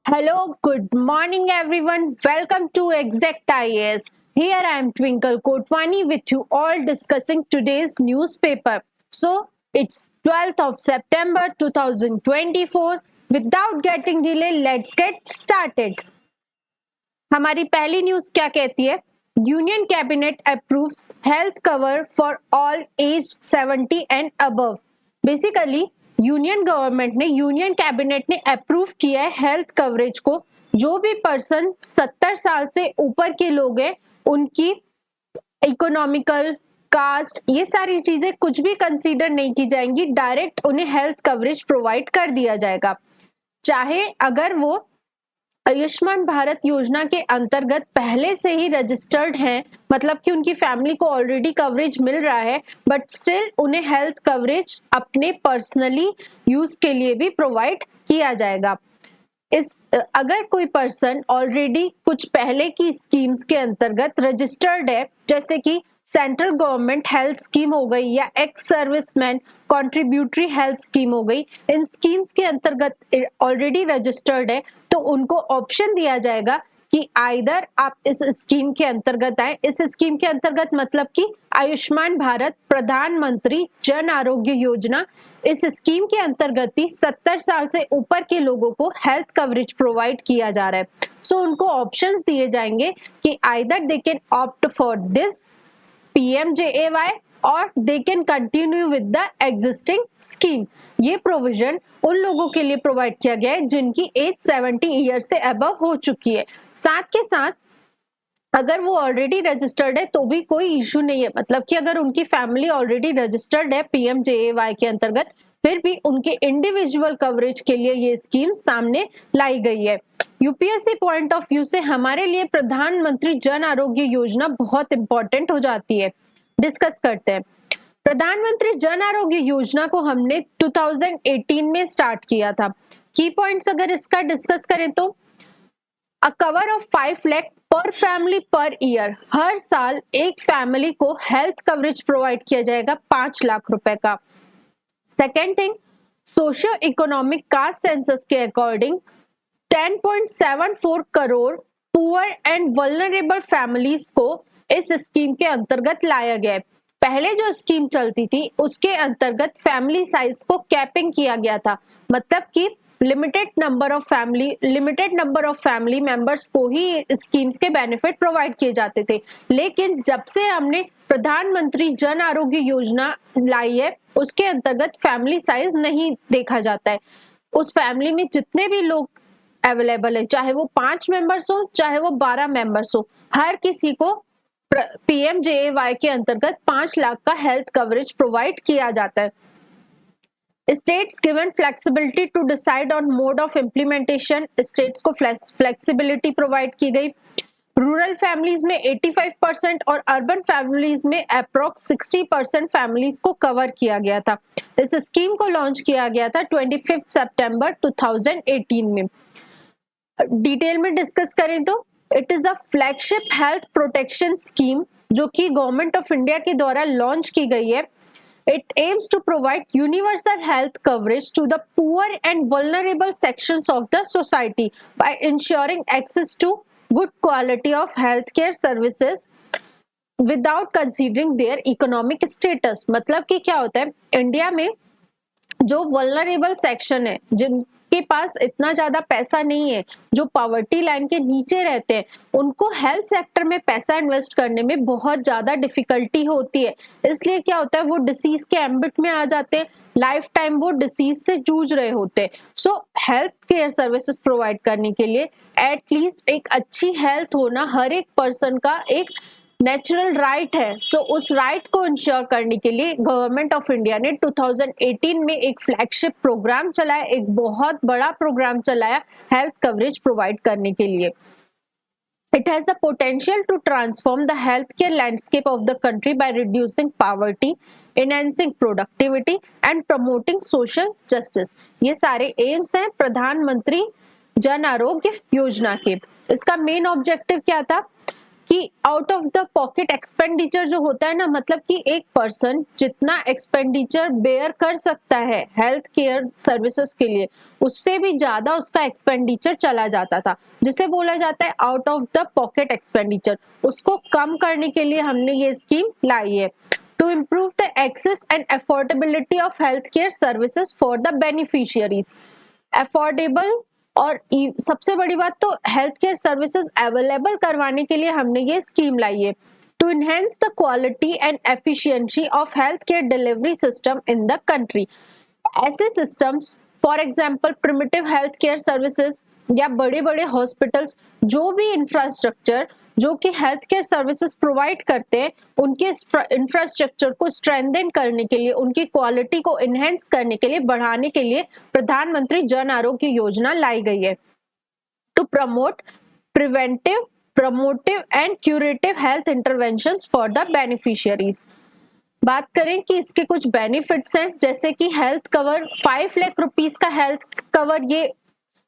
Hello, good morning everyone. Welcome to Exact IAS. Here I am Twinkle Kotwani with you all discussing today's newspaper. So it's 12th of September 2024. Without getting delay, let's get started. हमारी पहली news क्या कहती है? Union cabinet approves health cover for all age 70 and above. Basically union cabinet ने approve किया है health coverage को. जो भी पर्सन 70 साल से ऊपर के लोग हैं उनकी इकोनॉमिकल कास्ट ये सारी चीजें कुछ भी कंसीडर नहीं की जाएंगी, डायरेक्ट उन्हें हेल्थ कवरेज प्रोवाइड कर दिया जाएगा. चाहे अगर वो आयुष्मान भारत योजना के अंतर्गत पहले से ही रजिस्टर्ड हैं, मतलब कि उनकी फैमिली को ऑलरेडी कवरेज मिल रहा है, बट स्टिल उन्हें हेल्थ कवरेज अपने पर्सनली यूज के लिए भी प्रोवाइड किया जाएगा. अगर कोई पर्सन ऑलरेडी कुछ पहले की स्कीम्स के अंतर्गत रजिस्टर्ड है, जैसे कि सेंट्रल गवर्नमेंट हेल्थ स्कीम हो गई या ex serviceman contributory health scheme हो गई, इन स्कीम्स के अंतर्गत ऑलरेडी रजिस्टर्ड है, तो उनको ऑप्शन दिया जाएगा कि आइदर आप इस स्कीम के अंतर्गत आए. इस स्कीम के अंतर्गत मतलब कि आयुष्मान भारत प्रधानमंत्री जन आरोग्य योजना, इस स्कीम के अंतर्गत ही 70 साल से ऊपर के लोगों को हेल्थ कवरेज प्रोवाइड किया जा रहा है. सो उनको ऑप्शंस दिए जाएंगे कि either they can opt for this PMJAY और they can continue with the existing scheme. ये प्रोविजन उन लोगों के लिए प्रोवाइड किया गया है जिनकी एज 70 ईयर से अबव हो चुकी है. साथ के साथ अगर वो ऑलरेडी रजिस्टर्ड है तो भी कोई इशू नहीं है, मतलब कि अगर उनकी फैमिली ऑलरेडी रजिस्टर्ड है PMJAY के अंतर्गत, फिर भी उनके इंडिविजुअल कवरेज के लिए ये स्कीम सामने लाई गई है. यूपीएससी पॉइंट ऑफ व्यू से हमारे लिए प्रधानमंत्री जन आरोग्य योजना बहुत इंपॉर्टेंट हो जाती है. डिस्कस करते हैं. प्रधानमंत्री जन आरोग्य योजना को हमने 2018 में स्टार्ट किया था. की पॉइंट्स अगर इसका डिस्कस करें तो अ कवर ऑफ 5 लाख पर फैमिली पर ईयर. हर साल एक फैमिली को हेल्थ कवरेज प्रोवाइड किया जाएगा 5 लाख रुपए का. Second thing, socio economic caste census के according 10.74 crore poor and vulnerable families को इस स्कीम के अंतर्गत लाया गया है. पहले जो स्कीम चलती थी उसके अंतर्गत फैमिली साइज को कैपिंग किया गया था, मतलब कि limited number of family members को ही स्कीम्स के बेनिफिट प्रोवाइड किए जाते थे. लेकिन जब से हमने प्रधानमंत्री जन आरोग्य योजना लाई है उसके अंतर्गत फैमिली साइज नहीं देखा जाता है. उस फैमिली में जितने भी लोग अवेलेबल है, चाहे वो 5 मेंबर्स हो चाहे वो 12 मेंबर्स हो, हर किसी को PMJAY के अंतर्गत 5 लाख का हेल्थ कवरेज प्रोवाइड किया जाता है. States given flexibility to decide on mode of implementation. States को फ्लेक्सिबिलिटी प्रोवाइड की गई. रूरल फैमिलीज में 85% और अर्बन फैमिलीज में अप्रोक्स 60% फैमिलीज को कवर किया गया था. इस स्कीम को लॉन्च किया गया था 25 सितंबर 2018 में. डिटेल में डिस्कस करें तो it is a flagship health protection scheme जो कि गवर्नमेंट ऑफ इंडिया के द्वारा लॉन्च की गई है. It aims to provide universal health coverage to the poor and vulnerable sections of the society by ensuring access to good quality of healthcare services without considering their economic status. मतलब कि क्या होता है, India में जो vulnerable section है, जिनके पास इतना ज्यादा पैसा नहीं है, जो पॉवर्टी लाइन के नीचे रहते हैं, उनको हेल्थ सेक्टर में पैसा इन्वेस्ट करने में बहुत ज्यादा डिफिकल्टी होती है. इसलिए क्या होता है, वो डिसीज के एम्बिट में आ जाते हैं, लाइफ टाइम वो डिसीज से जूझ रहे होते हैं. सो हेल्थ केयर सर्विसेज प्रोवाइड करने के लिए एटलीस्ट एक अच्छी हेल्थ होना हर एक पर्सन का एक नेचुरल राइट है. सो उस राइट को इंश्योर करने के लिए गवर्नमेंट ऑफ इंडिया ने 2018 में एक फ्लैगशिप प्रोग्राम चलाया, एक बहुत बड़ा प्रोग्राम चलाया हेल्थ कवरेज प्रोवाइड करने के लिए. It has the potential to transform the healthcare landscape of the country by reducing poverty, enhancing productivity and promoting social justice. ये सारे एम्स हैं प्रधानमंत्री जन आरोग्य योजना के. इसका मेन ऑब्जेक्टिव क्या था कि out of the pocket expenditure जो होता है ना, मतलब कि एक पर्सन जितना एक्सपेंडिचर बेयर कर सकता है हेल्थ केयर सर्विसेज के लिए, उससे भी ज्यादा उसका एक्सपेंडिचर चला जाता था, जिसे बोला जाता है out of the pocket expenditure. उसको कम करने के लिए हमने ये स्कीम लाई है, to improve the access and affordability of health care services for the beneficiaries. Affordable और सबसे बड़ी बात तो हेल्थ केयर सर्विसेज अवेलेबल करवाने के लिए हमने ये स्कीम लाई है, to enhance the quality and efficiency of health care delivery system in the country. ऐसे systems for example primitive health care services या बड़े बड़े हॉस्पिटल्स, जो भी इंफ्रास्ट्रक्चर जो कि हेल्थ केयर सर्विसेज प्रोवाइड करते हैं, उनके इंफ्रास्ट्रक्चर को स्ट्रेंथन करने के लिए, उनकी क्वालिटी को इनहेंस करने के लिए, बढ़ाने के लिए प्रधानमंत्री जन आरोग्य योजना लाई गई है, to promote preventive, promotive and curative health interventions for the beneficiaries. बात करें कि इसके कुछ बेनिफिट्स हैं, जैसे कि हेल्थ कवर 5 लाख रुपीस का हेल्थ कवर ये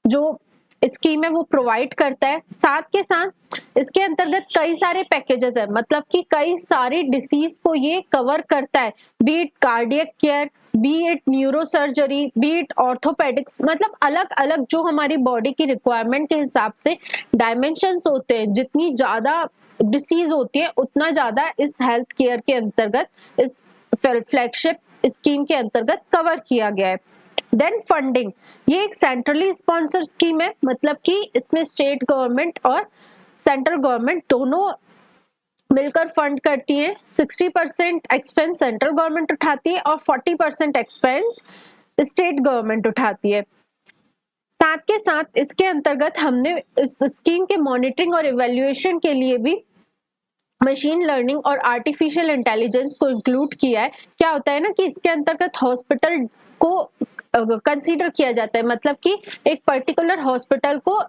जो स्कीम है वो प्रोवाइड करता है। साथ के साथ इसके अंतर्गत कई सारे पैकेजेस है, मतलब कि कई सारी डिसीज को ये कवर करता है, B it cardiac care, B it neuro surgery, B it orthopaedics, मतलब अलग अलग जो हमारी बॉडी की रिक्वायरमेंट के हिसाब से डायमेंशंस होते हैं, जितनी ज्यादा डिसीज होती है उतना ज्यादा इस हेल्थ केयर के अंतर्गत, इस फ्लैगशिप स्कीम के अंतर्गत कवर किया गया है। देन फंडिंग, ये एक सेंट्रली स्पॉन्सर स्कीम है, मतलब कि इसमें स्टेट गवर्नमेंट और सेंट्रल गवर्नमेंट दोनों मिलकर फंड करती है। 60% एक्सपेंस सेंट्रल गवर्नमेंट उठाती है और 40% एक्सपेंस स्टेट गवर्नमेंट उठाती है। साथ के साथ इसके अंतर्गत हमने इस स्कीम के मॉनिटरिंग और इवैल्यूएशन के लिए भी मशीन लर्निंग और आर्टिफिशियल इंटेलिजेंस को इंक्लूड किया है। क्या होता है ना कि इसके अंतर्गत हॉस्पिटल को कंसीडर किया जाता है, मतलब कि एक पर्टिकुलर हॉस्पिटल को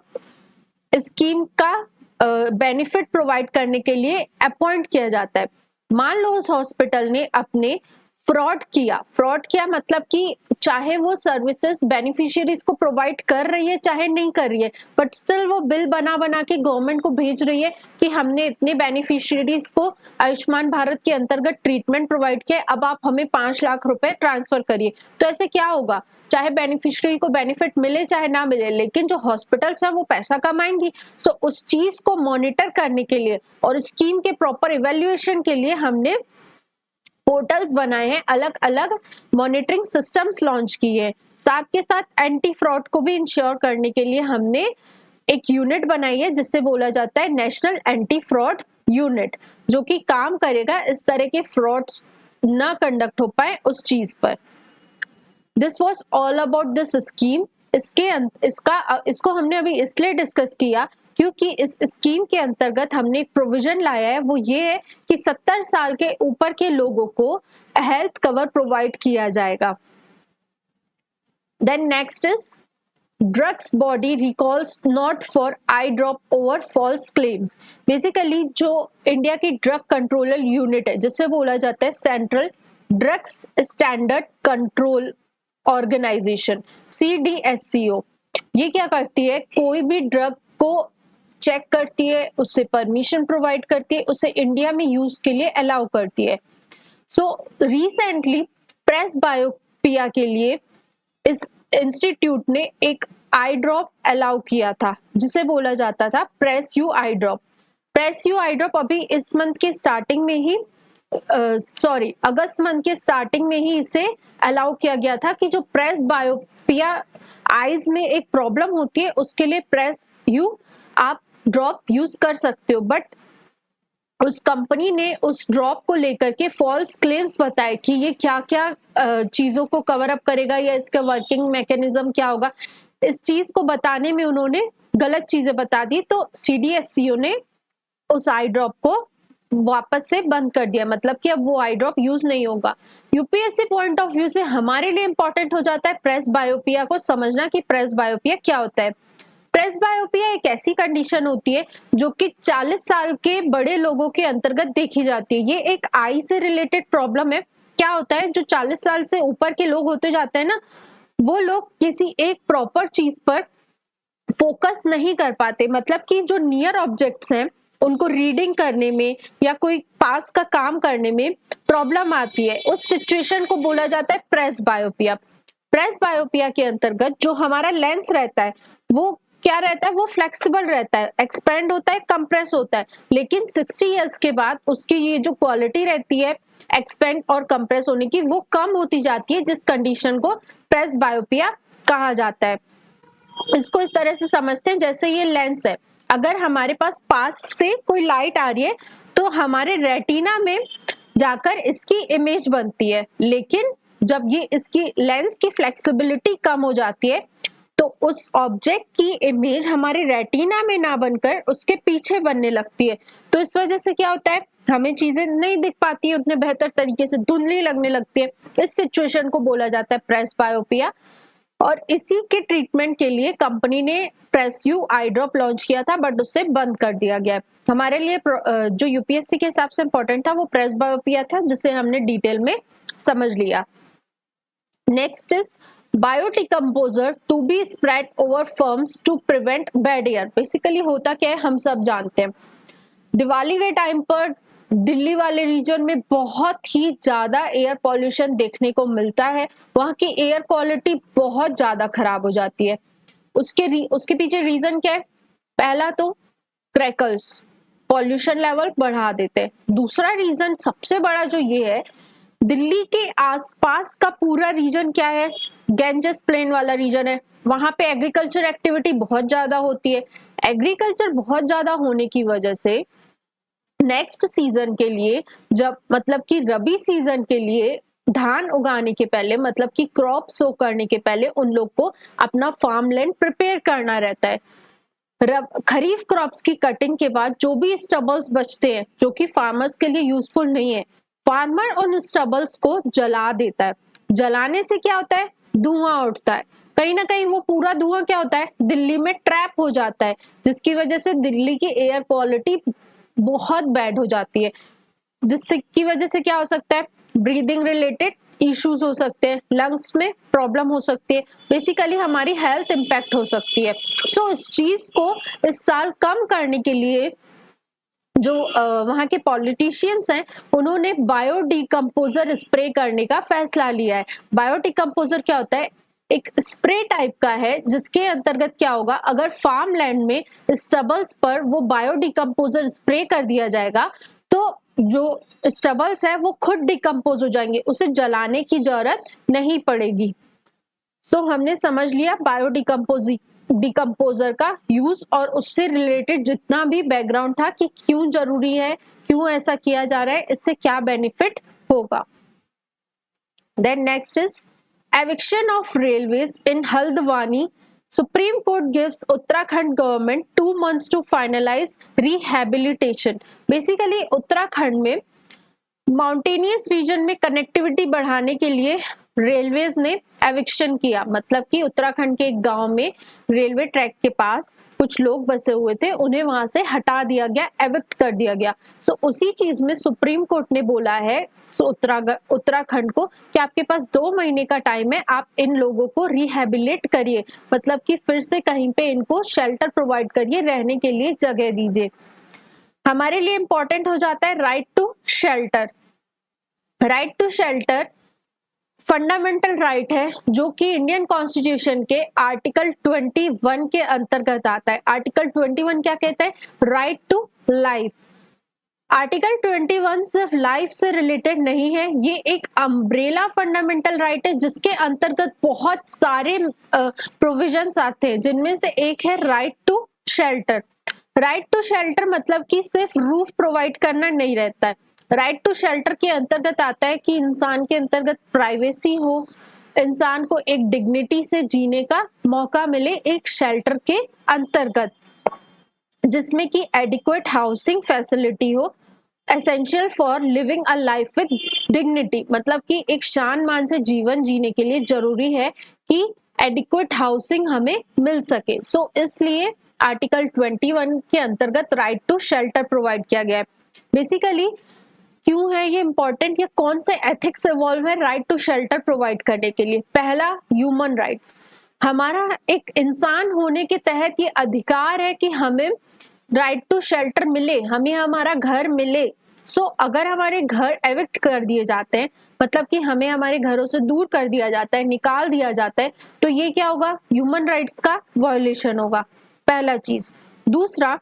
स्कीम का बेनिफिट प्रोवाइड करने के लिए अपॉइंट किया जाता है। मान लो उस हॉस्पिटल ने अपने फ्रॉड किया मतलब कि चाहे वो सर्विसेज बेनिफिशियरीज को प्रोवाइड कर रही है चाहे नहीं कर रही है, बट स्टिल वो बिल बना बना के गवर्नमेंट को भेज रही है कि हमने इतने बेनिफिशियरीज को आयुष्मान भारत के अंतर्गत ट्रीटमेंट प्रोवाइड किया, अब आप हमें 5 लाख रुपए ट्रांसफर करिए। तो ऐसे क्या होगा, चाहे बेनिफिशियरी को बेनिफिट मिले चाहे ना मिले, लेकिन जो हॉस्पिटल्स है वो पैसा कमाएंगी। सो उस चीज को मॉनिटर करने के लिए और स्कीम के प्रॉपर इवैल्यूएशन के लिए हमने पोर्टल्स बनाए हैं, अलग अलग मॉनिटरिंग सिस्टम्स लॉन्च किए हैं। साथ के साथ एंटी फ्रॉड को भी इंश्योर करने के लिए हमने एक यूनिट बनाई है, जिससे बोला जाता है नेशनल एंटी फ्रॉड यूनिट, जो कि काम करेगा इस तरह के फ्रॉड्स ना कंडक्ट हो पाए उस चीज पर। This was all about this scheme. इसको हमने अभी इसलिए डिस्कस किया क्योंकि इस स्कीम के अंतर्गत हमने एक प्रोविजन लाया है, वो ये है कि 70 साल के ऊपर के लोगों को हेल्थ कवर प्रोवाइड किया जाएगा। Then next is drugs body recalls not for eye drop over false claims. Basically जो इंडिया की ड्रग कंट्रोलर यूनिट है, जिसे बोला जाता है central drugs standard control organisation, CDSCO, ये क्या करती है, कोई भी ड्रग को चेक करती है, उससे परमिशन प्रोवाइड करती है, उसे इंडिया में यूज के लिए अलाउ करती है। सो रिसेंटली प्रेस बायोपिया के लिए इस इंस्टीट्यूट ने एक आई ड्रॉप अलाउ किया था, जिसे बोला जाता था press you I drop. Press you I drop अभी इस मंथ के स्टार्टिंग में ही अगस्त मंथ के स्टार्टिंग में ही इसे अलाउ किया गया था कि जो प्रेस बायोपिया आईज में एक प्रॉब्लम होती है, उसके लिए प्रेस यू आप ड्रॉप यूज कर सकते हो। बट उस कंपनी ने उस ड्रॉप को लेकर के फॉल्स क्लेम्स बताए कि ये क्या क्या चीजों को कवर अप करेगा या इसका वर्किंग मैकेनिज्म क्या होगा। इस चीज को बताने में उन्होंने गलत चीजें बता दी, तो CDSCO ने उस आई ड्रॉप को वापस से बंद कर दिया, मतलब कि अब वो आई ड्रॉप यूज नहीं होगा। UPSC पॉइंट ऑफ व्यू से हमारे लिए इंपॉर्टेंट हो जाता है प्रेस बायोपिया को समझना कि प्रेस बायोपिया क्या होता है। प्रेस बायोपिया एक ऐसी कंडीशन होती है जो कि 40 साल के बड़े लोगों के अंतर्गत देखी जाती है। ये एक आई से रिलेटेड प्रॉब्लम है। क्या होता है, जो 40 साल से ऊपर के लोग होते जाते हैं ना, वो लोग किसी एक प्रॉपर चीज पर फोकस नहीं कर पाते, मतलब कि जो नियर ऑब्जेक्ट्स हैं उनको रीडिंग करने में या कोई पास का काम करने में प्रॉब्लम आती है, उस सिचुएशन को बोला जाता है प्रेस बायोपिया। प्रेस बायोपिया के अंतर्गत जो हमारा लेंस रहता है वो क्या रहता है, वो फ्लेक्सिबल रहता है, एक्सपेंड होता है, कंप्रेस होता है, लेकिन 60 इयर्स के बाद उसकी ये जो क्वालिटी रहती है एक्सपेंड और कंप्रेस होने की, वो कम होती जाती है, जिस कंडीशन को प्रेस बायोपिया कहा जाता है। इसको इस तरह से समझते हैं, जैसे ये लेंस है, अगर हमारे पास से कोई लाइट आ रही है तो हमारे रेटिना में जाकर इसकी इमेज बनती है, लेकिन जब ये इसकी लेंस की फ्लेक्सिबिलिटी कम हो जाती है तो उस ऑब्जेक्ट की इमेज हमारे रेटिना में ना बनकर उसके पीछे बनने लगती है। तो इस वजह से क्या होता है, हमें चीजें नहीं दिख पाती है उतने बेहतर तरीके से, धुंधली लगने लगती है। इस सिचुएशन को बोला जाता है प्रेस बायोपिया। और इसी के ट्रीटमेंट के लिए कंपनी ने प्रेसयू आई ड्रॉप लॉन्च किया था, बट उसे बंद कर दिया गया। हमारे लिए जो यूपीएससी के हिसाब से इंपॉर्टेंट था वो प्रेस बायोपिया था, जिसे हमने डिटेल में समझ लिया। Next is biodecomposer to be spread over farms to prevent bad air. Basically होता क्या है हम सब जानते हैं, दिवाली के टाइम पर दिल्ली वाले रीजन में बहुत ही ज्यादा एयर पॉल्यूशन देखने को मिलता है, वहां की एयर क्वालिटी बहुत ज्यादा खराब हो जाती है। उसके पीछे रीजन क्या है, पहला तो क्रैकर्स पॉल्यूशन लेवल बढ़ा देते हैं। दूसरा रीजन सबसे बड़ा जो ये है, दिल्ली के आसपास का पूरा रीजन क्या है, गैंजेस प्लेन वाला रीजन है, वहां पे एग्रीकल्चर एक्टिविटी बहुत ज्यादा होती है। एग्रीकल्चर बहुत ज्यादा होने की वजह से नेक्स्ट सीजन के लिए, जब मतलब कि रबी सीजन के लिए धान उगाने के पहले, मतलब कि क्रॉप सो करने के पहले उन लोग को अपना फार्म लैंड प्रिपेयर करना रहता है। खरीफ क्रॉप्स की कटिंग के बाद जो भी स्टबल्स बचते हैं जो कि फार्मर्स के लिए यूजफुल नहीं है, फार्मर उन स्टबल्स को जला देता है। जलाने से क्या होता है, धुआं उठता है, कहीं ना कहीं वो पूरा धुआं क्या होता है, दिल्ली में ट्रैप हो जाता है, जिसकी वजह से दिल्ली की एयर क्वालिटी बहुत बैड हो जाती है, जिससे की वजह से क्या हो सकता है, ब्रीदिंग रिलेटेड इश्यूज हो सकते हैं, लंग्स में प्रॉब्लम हो सकती है, बेसिकली हमारी हेल्थ इंपैक्ट हो सकती है। सो इस चीज को इस साल कम करने के लिए जो वहां के पॉलिटिशियंस हैं उन्होंने बायोडिकम्पोजर स्प्रे करने का फैसला लिया है। बायोडिकम्पोजर क्या होता है, एक स्प्रे टाइप का है, जिसके अंतर्गत क्या होगा, अगर फार्म लैंड में स्टबल्स पर वो बायोडिकम्पोजर स्प्रे कर दिया जाएगा तो जो स्टबल्स है वो खुद डिकम्पोज हो जाएंगे, उसे जलाने की जरूरत नहीं पड़ेगी। तो हमने समझ लिया डिकम्पोजर का यूज और उससे रिलेटेड जितना भी बैकग्राउंड था कि क्यों जरूरी है, क्यों ऐसा किया जा रहा है, इससे क्या बेनिफिट होगा। Then next is eviction of railways in Haldwani. Supreme Court gives Uttarakhand government 2 months to finalize rehabilitation. Basically Uttarakhand में माउंटेनियस रीजन में कनेक्टिविटी बढ़ाने के लिए रेलवेज ने एविक्शन किया, मतलब कि उत्तराखंड के एक गांव में रेलवे ट्रैक के पास कुछ लोग बसे हुए थे, उन्हें वहां से हटा दिया गया, एविक्ट कर दिया गया। सो उसी चीज में सुप्रीम कोर्ट ने बोला है उत्तराखंड को कि आपके पास 2 महीने का टाइम है, आप इन लोगों को रिहेबिलिट करिए, मतलब कि फिर से कहीं पे इनको शेल्टर प्रोवाइड करिए, रहने के लिए जगह दीजिए। हमारे लिए इंपॉर्टेंट हो जाता है right to shelter. Right to shelter fundamental right है जो कि इंडियन कॉन्स्टिट्यूशन के आर्टिकल 21 के अंतर्गत आता है। आर्टिकल 21 क्या कहता है, राइट टू लाइफ। आर्टिकल 21 सिर्फ लाइफ से रिलेटेड नहीं है, ये एक अम्ब्रेला फंडामेंटल राइट है जिसके अंतर्गत बहुत सारे प्रोविजंस आते हैं, जिनमें से एक है right to shelter. Right to shelter मतलब कि सिर्फ रूफ प्रोवाइड करना नहीं रहता है। राइट टू शेल्टर के अंतर्गत आता है कि इंसान के अंतर्गत प्राइवेसी हो, इंसान को एक डिग्निटी से जीने का मौका मिले एक शेल्टर के अंतर्गत, जिसमें कि एडिक्वेट हाउसिंग फैसिलिटी हो, essential for living a life with dignity, मतलब कि एक शान मान से जीवन जीने के लिए जरूरी है कि एडिक्वेट हाउसिंग हमें मिल सके। सो इसलिए आर्टिकल 21 के अंतर्गत राइट टू शेल्टर प्रोवाइड किया गया है। बेसिकली क्यों है ये इंपॉर्टेंट, या कौन से एथिक्स इवॉल्व है राइट टू शेल्टर प्रोवाइड करने के लिए। पहला, ह्यूमन राइट्स। हमारा एक इंसान होने के तहत ये अधिकार है कि हमें राइट टू शेल्टर मिले, हमें हमारा घर मिले। अगर हमारे घर एविक्ट कर दिए जाते हैं, मतलब कि हमें हमारे घरों से दूर कर दिया जाता है, निकाल दिया जाता है, तो ये क्या होगा? ह्यूमन राइट्स का वायोलेशन होगा, पहला चीज। दूसरा,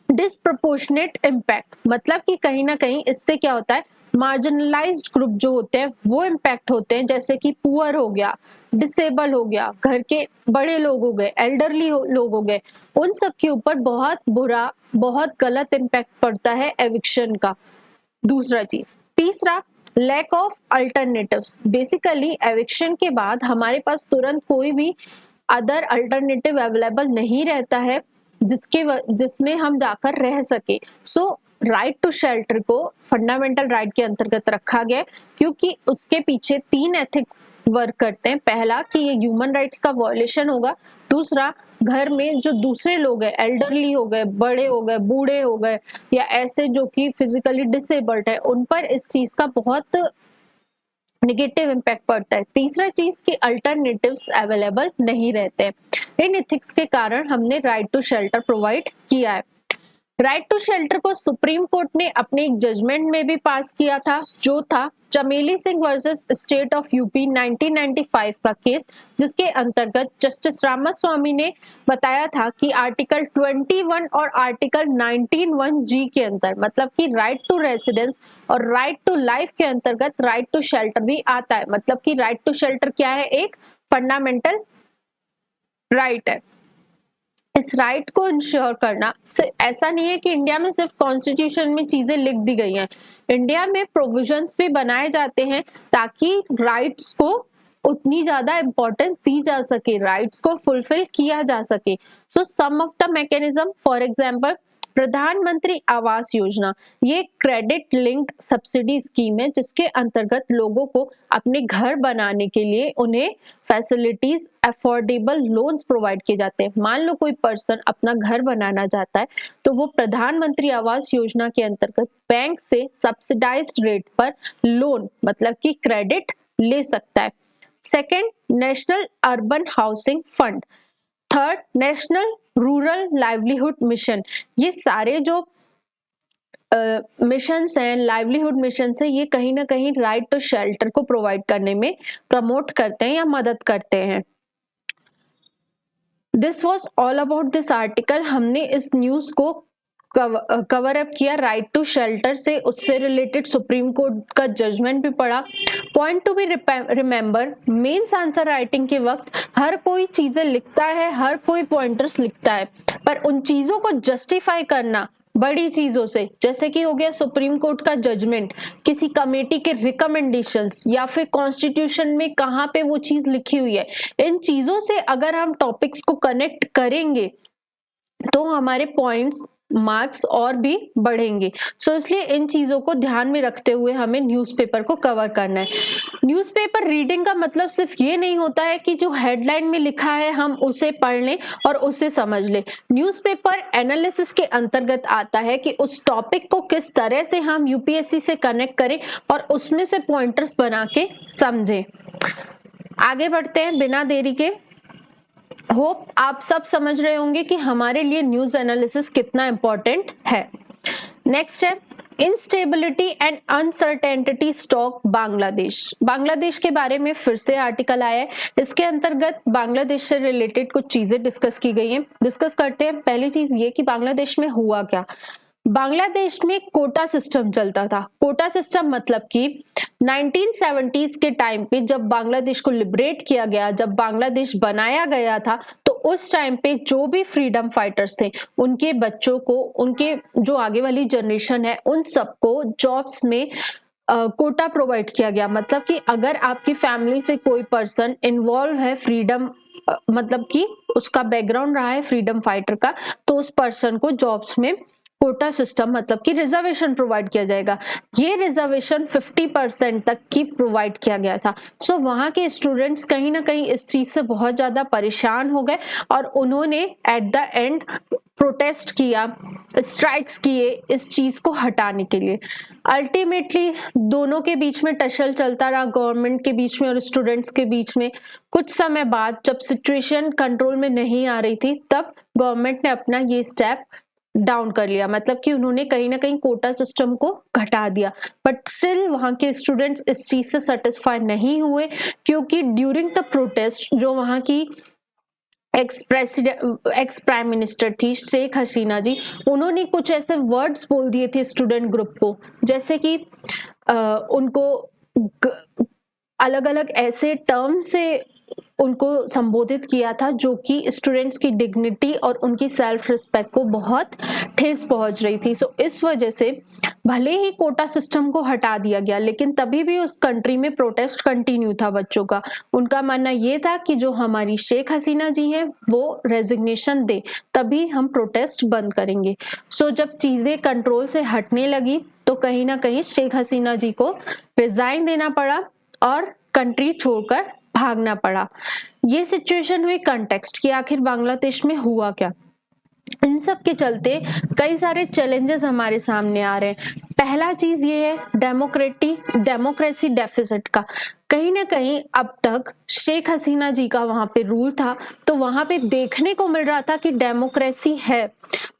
डिसप्रपोर्शनेट इम्पैक्ट, मतलब कि कहीं ना कहीं इससे क्या होता है, मार्जिनलाइज्ड ग्रुप जो होते हैं वो इम्पैक्ट होते हैं, जैसे कि पुअर हो गया, डिसेबल हो गया, घर के बड़े लोग हो गए, एल्डरली लोग हो गए, उन सब के ऊपर बहुत बुरा, बहुत गलत इम्पैक्ट पड़ता है एविक्शन का। दूसरा चीज। तीसरा, lack of alternatives, basically eviction के बाद हमारे पास तुरंत कोई भी अदर अल्टरनेटिव अवेलेबल नहीं रहता है जिसमें हम जाकर रह सके। राइट टू शेल्टर को फंडामेंटल राइट के अंतर्गत रखा गया क्योंकि उसके पीछे 3 एथिक्स वर्क करते हैं। पहला कि ये ह्यूमन राइट्स का वायोलेशन होगा। दूसरा, घर में जो दूसरे लोग हैं, एल्डरली हो गए, बड़े हो गए, बूढ़े हो गए, या ऐसे जो कि फिजिकली डिसेबल्ड है, उन पर इस चीज का बहुत नेगेटिव इम्पैक्ट पड़ता है। तीसरा चीज कि अल्टरनेटिव्स अवेलेबल नहीं रहते। इन एथिक्स के कारण हमने राइट टू शेल्टर प्रोवाइड किया है। राइट टू शेल्टर को सुप्रीम कोर्ट ने अपने एक जजमेंट में भी पास किया था, जो था चमेली Singh versus state of UP 1995 का केस, जिसके अंतर्गत जस्टिस रामास्वामी ने बताया था कि आर्टिकल 21 और आर्टिकल 19(1)(g) के अंदर, मतलब कि राइट टू रेसिडेंस और राइट टू लाइफ के अंतर्गत राइट टू शेल्टर भी आता है। मतलब कि राइट टू शेल्टर क्या है? एक फंडामेंटल राइट है। इस राइट को इंश्योर करना, ऐसा नहीं है कि इंडिया में सिर्फ कॉन्स्टिट्यूशन में चीजें लिख दी गई हैं, इंडिया में प्रोविजंस भी बनाए जाते हैं ताकि राइट्स को उतनी ज्यादा इंपॉर्टेंस दी जा सके, राइट्स को फुलफिल किया जा सके। Some of the mechanism, for example Pradhan Mantri Awas योजना, ये क्रेडिट लिंक्ड सब्सिडी स्कीम है जिसके अंतर्गत लोगों को अपने घर बनाने के लिए उन्हें फैसिलिटीज, अफोर्डेबल लोन्स प्रोवाइड किए जाते हैं। मान लो कोई पर्सन अपना घर बनाना चाहता है तो वो प्रधानमंत्री आवास योजना के अंतर्गत बैंक से सब्सिडाइज्ड रेट पर लोन, मतलब कि क्रेडिट ले सकता है। Second, national urban housing fund. Third, national rural livelihood mission. ये सारे जो मिशंस हैं, लाइवलीहुड मिशंस हैं, ये कहीं ना कहीं राइट टू शेल्टर को प्रोवाइड करने में प्रमोट करते हैं या मदद करते हैं। This was all about this article. हमने इस न्यूज को कवर अप किया राइट टू शेल्टर से, उससे रिलेटेड सुप्रीम कोर्ट का जजमेंट भी पढ़ा। Point to be remember, mains answer writing के वक्त हर कोई चीजें लिखता है, हर कोई पॉइंटर्स लिखता है, पर उन चीजों को जस्टिफाई करना बड़ी चीजों से, जैसे कि हो गया सुप्रीम कोर्ट का जजमेंट, किसी कमेटी के रिकमेंडेशंस, या फिर कॉन्स्टिट्यूशन में कहाँ पे वो चीज लिखी हुई है, इन चीजों से अगर हम टॉपिक्स को कनेक्ट करेंगे तो हमारे पॉइंट्स, मार्क्स और भी बढ़ेंगे। इसलिए इन चीजों को ध्यान में रखते हुए हमें न्यूज़पेपर को कवर करना है। न्यूज़पेपर रीडिंग का मतलब सिर्फ ये नहीं होता है कि जो हेडलाइन में लिखा है हम उसे पढ़ लें और उसे समझ लें। न्यूज़पेपर एनालिसिस के अंतर्गत आता है कि उस टॉपिक को किस तरह से हम यूपीएससी से कनेक्ट करें और उसमें से पॉइंटर्स बना के समझें। आगे बढ़ते हैं बिना देरी के। होप आप सब समझ रहे होंगे कि हमारे लिए न्यूज एनालिसिस कितना इंपॉर्टेंट है। नेक्स्ट है instability and uncertainty stock Bangladesh. Bangladesh के बारे में फिर से आर्टिकल आया है, इसके अंतर्गत बांग्लादेश से रिलेटेड कुछ चीजें डिस्कस की गई हैं। डिस्कस करते हैं। पहली चीज ये कि बांग्लादेश में हुआ क्या। बांग्लादेश में कोटा सिस्टम चलता था। कोटा सिस्टम मतलब कि 1970s के टाइम पे जब बांग्लादेश को लिबरेट किया गया, जब बांग्लादेश बनाया गया था, तो उस टाइम पे जो भी फ्रीडम फाइटर्स थे उनके बच्चों को, उनके जो आगे वाली जनरेशन है, उन सबको जॉब्स में कोटा प्रोवाइड किया गया। मतलब कि अगर आपकी फैमिली से कोई पर्सन इन्वॉल्व है फ्रीडम, मतलब कि उसका बैकग्राउंड रहा है फ्रीडम फाइटर का, तो उस पर्सन को जॉब्स में कोटा सिस्टम, मतलब कि रिजर्वेशन प्रोवाइड किया जाएगा। ये रिजर्वेशन 50% तक की प्रोवाइड किया गया था। वहां के स्टूडेंट्स कहीं ना कहीं इस चीज से बहुत ज्यादा परेशान हो गए और उन्होंने एट द एंड प्रोटेस्ट किया, स्ट्राइक्स किए इस चीज को हटाने के लिए। अल्टीमेटली दोनों के बीच में टसल चलता रहा, गवर्नमेंट के बीच में और स्टूडेंट्स के बीच में। कुछ समय बाद जब सिचुएशन कंट्रोल में नहीं आ रही थी, तब गवर्नमेंट ने अपना ये स्टेप डाउन कर लिया, मतलब कि उन्होंने कहीं ना कहीं कोटा सिस्टम को घटा दिया। बट स्टिल वहां के स्टूडेंट्स इस चीज से सेटिस्फाई नहीं हुए, क्योंकि ड्यूरिंग द प्रोटेस्ट जो वहां की एक्स प्राइम मिनिस्टर थी शेख हसीना जी, उन्होंने कुछ ऐसे वर्ड्स बोल दिए थे स्टूडेंट ग्रुप को, जैसे कि उनको अलग अलग ऐसे टर्म से उनको संबोधित किया था जो कि स्टूडेंट्स की डिग्निटी और उनकी सेल्फ रिस्पेक्ट को बहुत ठेस पहुंच रही थी। सो इस वजह से भले ही कोटा सिस्टम को हटा दिया गया, लेकिन तभी भी उस कंट्री में प्रोटेस्ट कंटिन्यू था बच्चों का। उनका मानना ये था कि जो हमारी शेख हसीना जी हैं वो रेजिग्नेशन दे, तभी हम प्रोटेस्ट बंद करेंगे। सो जब चीजें कंट्रोल से हटने लगी तो कहीं ना कहीं शेख हसीना जी को रिजाइन देना पड़ा और कंट्री छोड़कर भागना पड़ा। ये सिचुएशन हुई कंटेक्स्ट कि आखिर बांग्लादेश में हुआ क्या। इन सब के चलते कई सारे चैलेंजेस हमारे सामने आ रहे हैं। पहला चीज ये है डेमोक्रेसी डेफिसिट का। कहीं ना कहीं अब तक शेख हसीना जी का वहां पे रूल था, तो वहां पे देखने को मिल रहा था कि डेमोक्रेसी है,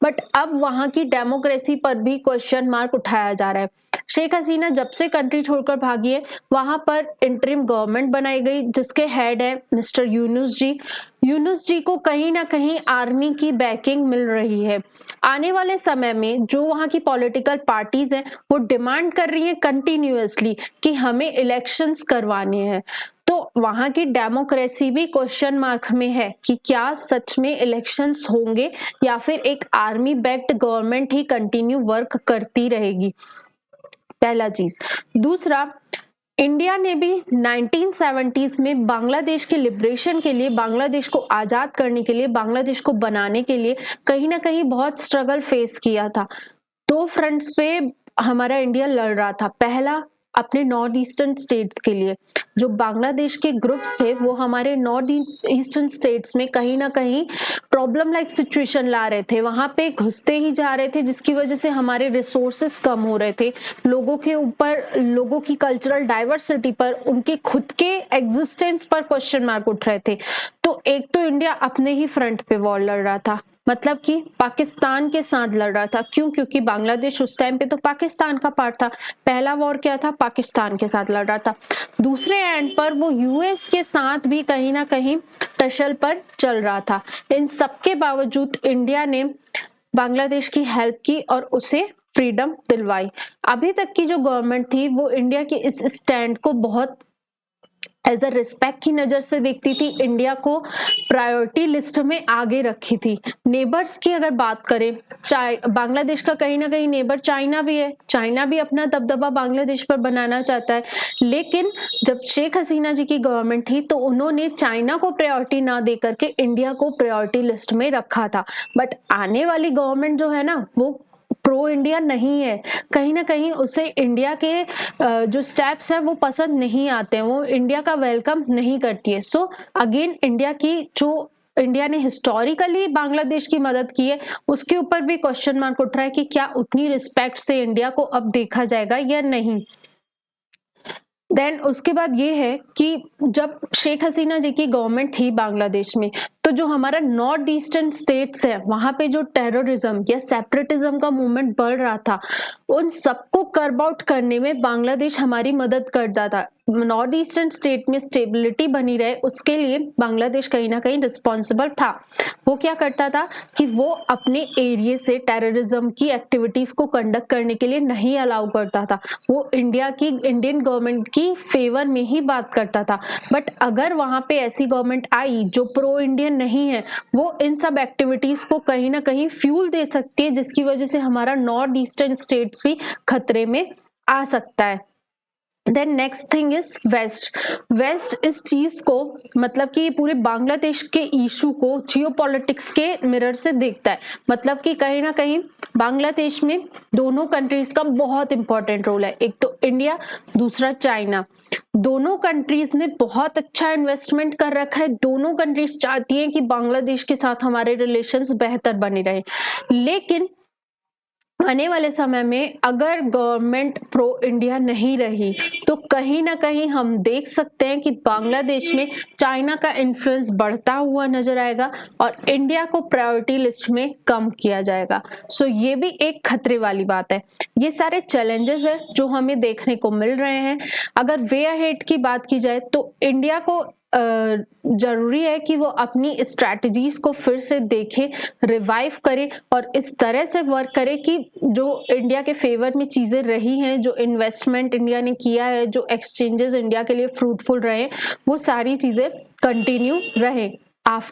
बट अब वहां की डेमोक्रेसी पर भी क्वेश्चन मार्क उठाया जा रहा है। शेख हसीना जब से कंट्री छोड़कर भागी है, वहां पर इंटरिम गवर्नमेंट बनाई गई जिसके हेड है मिस्टर यूनुस जी। यूनुस जी को कहीं ना कहीं आर्मी की बैकिंग मिल रही है। आने वाले समय में जो वहां की पॉलिटिकल पार्टीज हैं वो डिमांड कर रही है कंटिन्यूअसली कि हमें इलेक्शंस करवाने हैं। तो वहां की डेमोक्रेसी भी क्वेश्चन मार्क में है कि क्या सच में इलेक्शंस होंगे या फिर एक आर्मी बैक्ड गवर्नमेंट ही कंटिन्यू वर्क करती रहेगी। पहला चीज। दूसरा, इंडिया ने भी 1970s में बांग्लादेश के लिबरेशन के लिए, बांग्लादेश को आजाद करने के लिए, बांग्लादेश को बनाने के लिए कहीं ना कहीं बहुत स्ट्रगल फेस किया था। दो फ्रंट्स पे हमारा इंडिया लड़ रहा था। पहला, अपने नॉर्थ ईस्टर्न स्टेट्स के लिए जो बांग्लादेश के ग्रुप्स थे वो हमारे नॉर्थ ईस्टर्न स्टेट्स में कहीं ना कहीं प्रॉब्लम लाइक सिचुएशन ला रहे थे, वहां पे घुसते ही जा रहे थे, जिसकी वजह से हमारे रिसोर्सेस कम हो रहे थे, लोगों के ऊपर, लोगों की कल्चरल डाइवर्सिटी पर, उनके खुद के एग्जिस्टेंस पर क्वेश्चन मार्क उठ रहे थे। तो एक तो इंडिया अपने ही फ्रंट पे वॉर लड़ रहा था, मतलब कि पाकिस्तान के साथ लड़ रहा था। क्यों? क्योंकि बांग्लादेश उस टाइम पे तो पाकिस्तान का पार्ट था। पहला वॉर क्या था? पाकिस्तान के साथ लड़ रहा था। दूसरे एंड पर वो यूएस के साथ भी कहीं ना कहीं टसल पर चल रहा था। इन सबके बावजूद इंडिया ने बांग्लादेश की हेल्प की और उसे फ्रीडम दिलवाई। अभी तक की जो गवर्नमेंट थी वो इंडिया के इस स्टैंड को बहुत एज अ रिस्पेक्ट की नजर से देखती थी, इंडिया को प्रायोरिटी लिस्ट में आगे रखी थी। नेबर्स की अगर बात करें, बांग्लादेश का कहीं ना कहीं नेबर चाइना भी है। चाइना भी अपना दबदबा बांग्लादेश पर बनाना चाहता है, लेकिन जब शेख हसीना जी की गवर्नमेंट थी तो उन्होंने चाइना को प्रायोरिटी ना दे करके इंडिया को प्रायोरिटी लिस्ट में रखा था। बट आने वाली गवर्नमेंट जो है ना वो प्रो इंडिया नहीं है, कहीं ना कहीं उसे इंडिया के जो स्टेप्स है वो पसंद नहीं आते हैं, वो इंडिया का वेलकम नहीं करती है। सो अगेन इंडिया ने हिस्टोरिकली बांग्लादेश की मदद की है, उसके ऊपर भी क्वेश्चन मार्क उठ रहा है कि क्या उतनी रिस्पेक्ट से इंडिया को अब देखा जाएगा या नहीं। देन उसके बाद ये है कि जब शेख हसीना जी की गवर्नमेंट थी बांग्लादेश में, तो जो हमारा नॉर्थ ईस्टर्न स्टेट्स है वहां पे जो टेररिज्म या सेपरेटिज्म का मूवमेंट बढ़ रहा था, उन सबको कर्ब आउट करने में बांग्लादेश हमारी मदद करता था। नॉर्थ ईस्टर्न स्टेट में स्टेबिलिटी बनी रहे उसके लिए बांग्लादेश कहीं ना कहीं रिस्पॉन्सिबल था। वो क्या करता था कि वो अपने एरिया से टेररिज्म की एक्टिविटीज को कंडक्ट करने के लिए नहीं अलाउ करता था, वो इंडियन गवर्नमेंट की फेवर में ही बात करता था। बट अगर वहां पे ऐसी गवर्नमेंट आई जो प्रो इंडियन नहीं है, वो इन सब एक्टिविटीज को कहीं ना कहीं फ्यूल दे सकती है, जिसकी वजह से हमारा नॉर्थ ईस्टर्न स्टेट्स भी खतरे में आ सकता है। Then next thing is waste इस चीज को, मतलब कि पूरे बांग्लादेश के इशू को जियोपॉलिटिक्स के मिरर से देखता है। मतलब कि कहीं ना कहीं बांग्लादेश में दोनों कंट्रीज का बहुत इंपॉर्टेंट रोल है, एक तो इंडिया, दूसरा चाइना। दोनों कंट्रीज ने बहुत अच्छा इन्वेस्टमेंट कर रखा है, दोनों कंट्रीज चाहती हैं कि बांग्लादेश के साथ हमारे रिलेशंस बेहतर बने रहे। लेकिन आने वाले समय में अगर गवर्नमेंट प्रो इंडिया नहीं रही तो कहीं ना कहीं हम देख सकते हैं कि बांग्लादेश में चाइना का इन्फ्लुएंस बढ़ता हुआ नजर आएगा और इंडिया को प्रायोरिटी लिस्ट में कम किया जाएगा। सो ये भी एक खतरे वाली बात है। ये सारे चैलेंजेस है जो हमें देखने को मिल रहे हैं। अगर वे अहेड की बात की जाए तो इंडिया को जरूरी है कि वो अपनी स्ट्रैटेजीज को फिर से देखे, रिवाइव करे और इस तरह से वर्क करे कि जो इंडिया के फेवर में चीजें रही हैं, जो इन्वेस्टमेंट इंडिया ने किया है, जो एक्सचेंजेस इंडिया के लिए फ्रूटफुल रहे, वो सारी चीजें कंटिन्यू रहे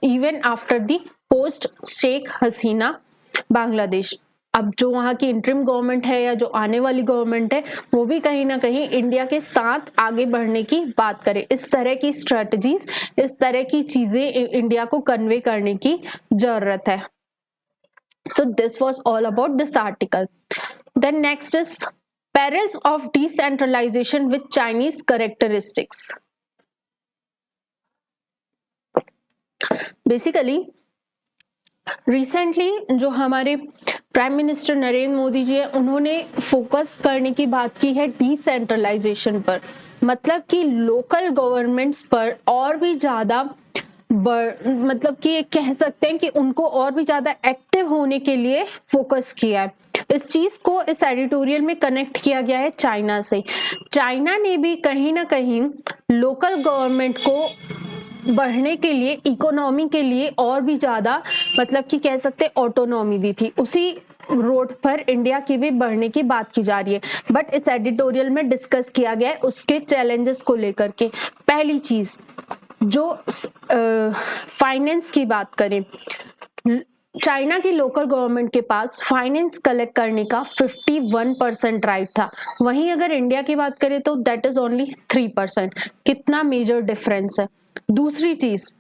even after the post Sheikh Hasina Bangladesh. अब जो वहां की इंटरिम गवर्नमेंट है या जो आने वाली गवर्नमेंट है वो भी कहीं ना कहीं इंडिया के साथ आगे बढ़ने की बात करे। इस तरह की स्ट्रेटजीज, इस तरह की चीजें इंडिया को कन्वे करने की जरूरत है। So this was all about this article. Then next is perils of decentralization with Chinese characteristics. Basically recently जो हमारे प्राइम मिनिस्टर नरेंद्र मोदी जी है उन्होंने फोकस करने की बात की है डिसेंट्रलाइजेशन पर, मतलब कि लोकल गवर्नमेंट्स पर और भी ज्यादा मतलब कि कह सकते हैं कि उनको और भी ज्यादा एक्टिव होने के लिए फोकस किया है। इस चीज को इस एडिटोरियल में कनेक्ट किया गया है चाइना से। चाइना ने भी कहीं ना कहीं लोकल गवर्नमेंट को बढ़ने के लिए, इकोनॉमी के लिए और भी ज्यादा मतलब कि कह सकते ऑटोनॉमी दी थी। उसी रोड पर इंडिया की भी बढ़ने की बात की जा रही है। बट इस एडिटोरियल में डिस्कस किया गया है उसके चैलेंजेस को लेकर के। पहली चीज जो फाइनेंस की बात करें, चाइना की लोकल गवर्नमेंट के पास फाइनेंस कलेक्ट करने का 51% राइट था, वहीं अगर इंडिया की बात करें तो दैट इज ओनली 3%। कितना मेजर डिफरेंस है। दूसरी चीज,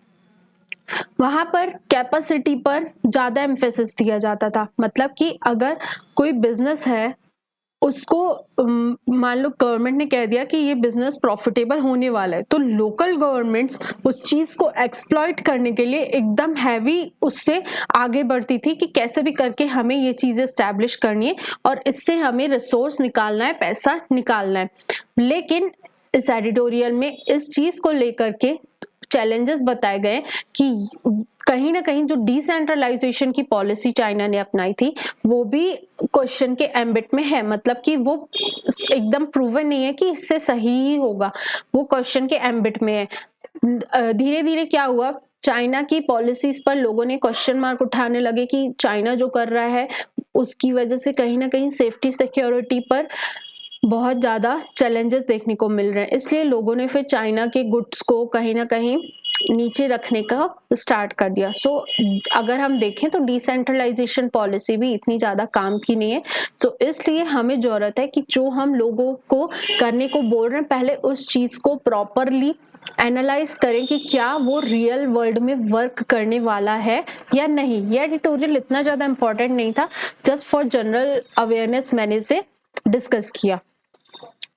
वहां पर कैपेसिटी पर ज्यादा एम्फेसिस दिया जाता था, मतलब कि अगर कोई बिजनेस है उसको मान लो गवर्नमेंट ने कह दिया कि ये बिजनेस प्रॉफिटेबल होने वाला है तो लोकल गवर्नमेंट्स उस चीज को एक्सप्लॉइट करने के लिए एकदम हैवी उससे आगे बढ़ती थी कि कैसे भी करके हमें ये चीजें एस्टैब्लिश करनी है और इससे हमें रिसोर्स निकालना है, पैसा निकालना है। लेकिन इस एडिटोरियल में इस चीज को लेकर के चैलेंजेस बताए गए कि कहीं ना कहीं जो डिसेंट्रलाइजेशन की पॉलिसी चाइना ने अपनाई थी वो भी क्वेश्चन के एम्बिट में है, मतलब कि वो एकदम प्रूवन नहीं है कि इससे सही ही होगा, वो क्वेश्चन के एम्बिट में है। धीरे धीरे क्या हुआ, चाइना की पॉलिसीज पर लोगों ने क्वेश्चन मार्क उठाने लगे कि चाइना जो कर रहा है उसकी वजह से कहीं ना कहीं सेफ्टी सिक्योरिटी पर बहुत ज्यादा चैलेंजेस देखने को मिल रहे हैं। इसलिए लोगों ने फिर चाइना के गुड्स को कहीं ना कहीं नीचे रखने का स्टार्ट कर दिया। सो अगर हम देखें तो डिसेंट्रलाइजेशन पॉलिसी भी इतनी ज्यादा काम की नहीं है। सो इसलिए हमें जरूरत है कि जो हम लोगों को करने को बोल रहे हैं पहले उस चीज को प्रॉपरली एनालाइज करें कि क्या वो रियल वर्ल्ड में वर्क करने वाला है या नहीं। ये एडिटोरियल इतना ज्यादा इंपॉर्टेंट नहीं था, जस्ट फॉर जनरल अवेयरनेस मैंने इसे डिस्कस किया।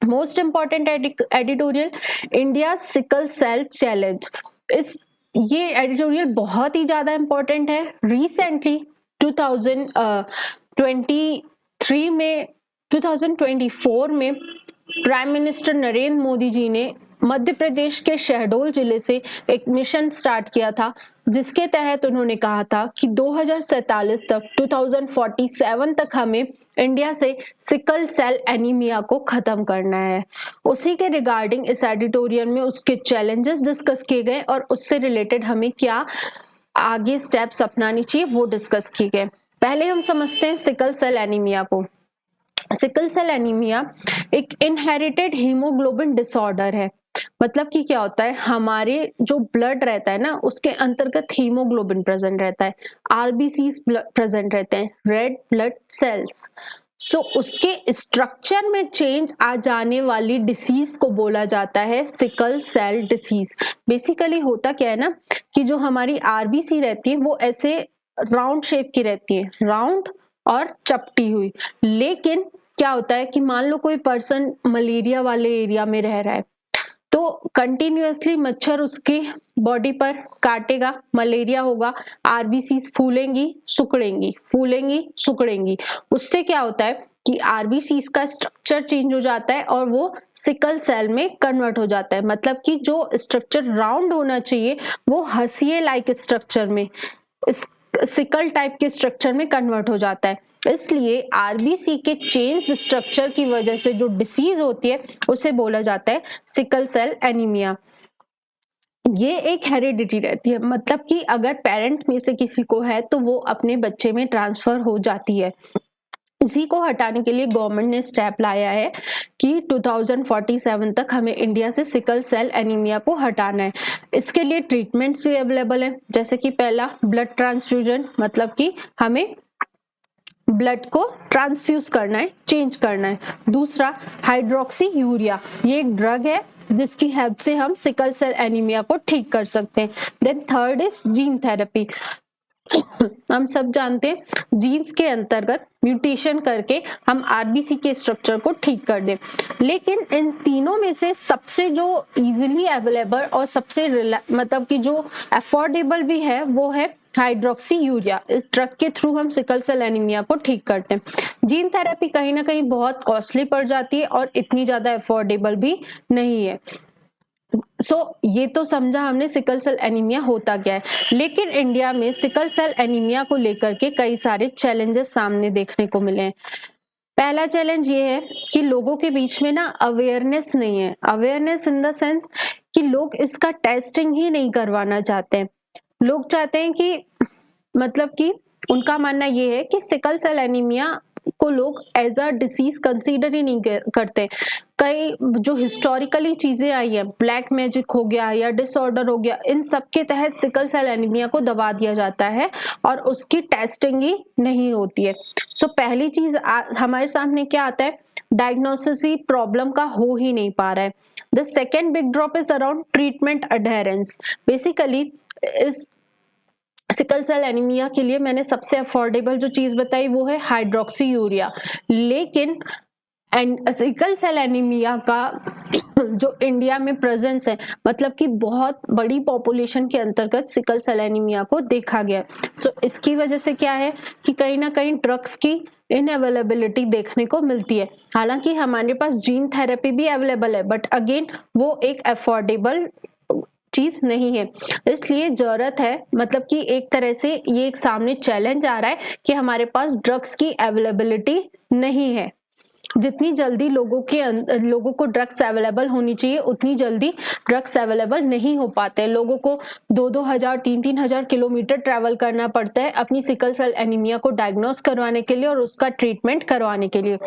Most important editorial, India sickle cell challenge. इस ये एडिटोरियल बहुत ही ज्यादा इंपॉर्टेंट है। रिसेंटली 2023 में 2024 में प्राइम मिनिस्टर नरेंद्र मोदी जी ने मध्य प्रदेश के शहडोल जिले से एक मिशन स्टार्ट किया था जिसके तहत उन्होंने कहा था कि 2047 तक 2047 तक हमें इंडिया से सिकल सेल एनीमिया को खत्म करना है। उसी के रिगार्डिंग इस एडिटोरियल में उसके चैलेंजेस डिस्कस किए गए और उससे रिलेटेड हमें क्या आगे स्टेप्स अपनानी चाहिए वो डिस्कस किए गए। पहले हम समझते हैं सिकल सेल एनीमिया को। सिकल सेल एनीमिया एक इनहेरिटेड हीमोग्लोबिन डिसऑर्डर है। मतलब कि क्या होता है, हमारे जो ब्लड रहता है ना उसके अंतर्गत हीमोग्लोबिन प्रेजेंट रहता है, आरबीसीज प्रेजेंट रहते हैं, रेड ब्लड सेल्स। सो उसके स्ट्रक्चर में चेंज आ जाने वाली डिसीज को बोला जाता है सिकल सेल डिसीज। बेसिकली होता क्या है ना कि जो हमारी आरबीसी रहती है वो ऐसे राउंड शेप की रहती है, राउंड और चपटी हुई। लेकिन क्या होता है कि मान लो कोई पर्सन मलेरिया वाले एरिया में रह रहा है तो तो कंटिन्यूअसली मच्छर उसके बॉडी पर काटेगा, मलेरिया होगा, आरबीसीज फूलेंगी सुकड़ेंगी। उससे क्या होता है कि आरबीसीज का स्ट्रक्चर चेंज हो जाता है और वो सिकल सेल में कन्वर्ट हो जाता है। मतलब कि जो स्ट्रक्चर राउंड होना चाहिए वो हंसिए लाइक स्ट्रक्चर में, सिकल टाइप के स्ट्रक्चर में कन्वर्ट हो जाता है। इसलिए आरबीसी के चेंज स्ट्रक्चर की वजह से जो डिसीज होती है उसे बोला जाता है सिकल सेल एनीमिया। ये एक हेरिडिटी रहती है, मतलब कि अगर पेरेंट में से किसी को है तो वो अपने बच्चे में ट्रांसफर हो जाती है। इसी को हटाने के लिए गवर्नमेंट ने स्टेप लाया है कि 2047 तक हमें इंडिया से सिकल सेल एनीमिया को हटाना है। इसके लिए ट्रीटमेंट्स भी अवेलेबल है, जैसे कि पहला ब्लड ट्रांसफ्यूजन, मतलब कि हमें ब्लड को ट्रांसफ्यूज करना है, चेंज करना है। दूसरा हाइड्रोक्सी यूरिया, ये एक ड्रग है जिसकी हेल्प से हम सिकल सेल एनीमिया को ठीक कर सकते हैं। Then third is gene therapy. हम सब जानते हैं जीन्स के अंतर्गत म्यूटेशन करके हम आरबीसी के स्ट्रक्चर को ठीक कर दें, लेकिन इन तीनों में से सबसे जो इजीली अवेलेबल और सबसे मतलब कि जो अफोर्डेबल भी है वो है हाइड्रोक्सी यूरिया। इस ड्रग के थ्रू हम सिकल सेल एनीमिया को ठीक करते हैं। जीन थेरेपी कहीं ना कहीं बहुत कॉस्टली पड़ जाती है और इतनी ज्यादा अफोर्डेबल भी नहीं है। ये तो समझा हमने सिकल सेल एनीमिया होता क्या है, लेकिन इंडिया में सिकल सेल एनीमिया को लेकर के कई सारे चैलेंजेस सामने देखने को मिले हैं। पहला चैलेंज ये है कि लोगों के बीच में ना अवेयरनेस नहीं है। अवेयरनेस इन द सेंस कि लोग इसका टेस्टिंग ही नहीं करवाना चाहते हैं। लोग चाहते हैं कि मतलब कि उनका मानना ये है कि सिकल सेल एनीमिया को लोग एज अ डिसीज कंसीडर ही नहीं करते। कई जो हिस्टोरिकली चीजें आई है, ब्लैक मैजिक हो गया या डिसऑर्डर हो गया, इन सब के तहत सिकल सेल एनीमिया को दबा दिया जाता है और उसकी टेस्टिंग ही नहीं होती है। पहली चीज हमारे सामने क्या आता है, डायग्नोसिस ही प्रॉब्लम का हो ही नहीं पा रहा है। The second big drop is around treatment adherence. Basically इस सिकल सेल एनीमिया के लिए मैंने सबसे अफोर्डेबल जो चीज बताई वो है हाइड्रोक्सी यूरिया, लेकिन सिकल सेल एनीमिया का जो इंडिया में प्रेजेंस है, मतलब कि बहुत बड़ी पॉपुलेशन के अंतर्गत सिकल सेल एनीमिया को देखा गया है। इसकी वजह से क्या है कि कहीं ना कहीं ड्रग्स की इनअवेलेबिलिटी देखने को मिलती है। हालांकि हमारे पास जीन थेरेपी भी अवेलेबल है, बट अगेन वो एक अफोर्डेबल चीज नहीं है। इसलिए जरूरत है, मतलब कि एक तरह से ये एक सामने चैलेंज आ रहा है कि हमारे पास ड्रग्स की अवेलेबिलिटी नहीं है। जितनी जल्दी लोगों को ड्रग्स अवेलेबल होनी चाहिए उतनी जल्दी ड्रग्स अवेलेबल नहीं हो पाते। लोगों को 2-2 हजार 3-3 हजार किलोमीटर ट्रैवल करना पड़ता है अपनी सिकल सेल एनीमिया को डायग्नोस करवाने के लिए और उसका ट्रीटमेंट करवाने के लिए।